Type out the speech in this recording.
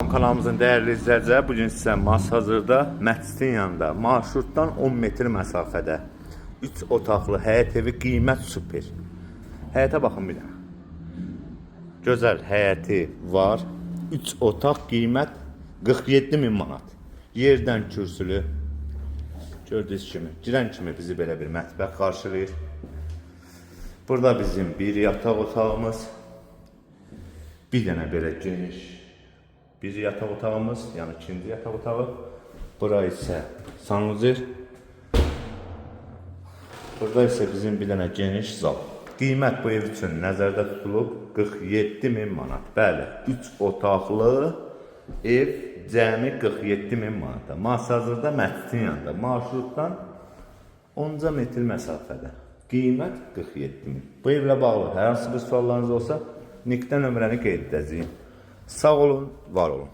Salam kanalımızın değerli izləyiciləri, bugün sizə Masazırda məscidin yanında marşrutdan 10 metr məsafədə 3 otaqlı həyət evi qiymət super. Həyətə baxın bir dənə. Gözəl həyəti var. 3 otaq qiymət 47.000 manat. Yerdən kürsülü. Gördüyünüz kimi, girən kimi bizi belə bir mətbəx qarşılayır. Burada bizim bir yataq otağımız, bir dənə belə geniş bir yataq otağımız, yəni ikinci yataq otağı. Bura isə sanuzer. Burada isə bizim bir dənə geniş zal. Qiymət bu ev üçün nəzərdə tutulub 47.000 manat. Bəli, 3 otaqlı ev cəmi 47.000 manata. Masazırda məscidin yanında, marşrutdan 10 metr məsafədə. Qiymət 47.000. Bu evlə bağlı hər hansı bir suallarınız olsa, Nikdən nömrəni qeyd edəcəyim. Sağ olun, var olun.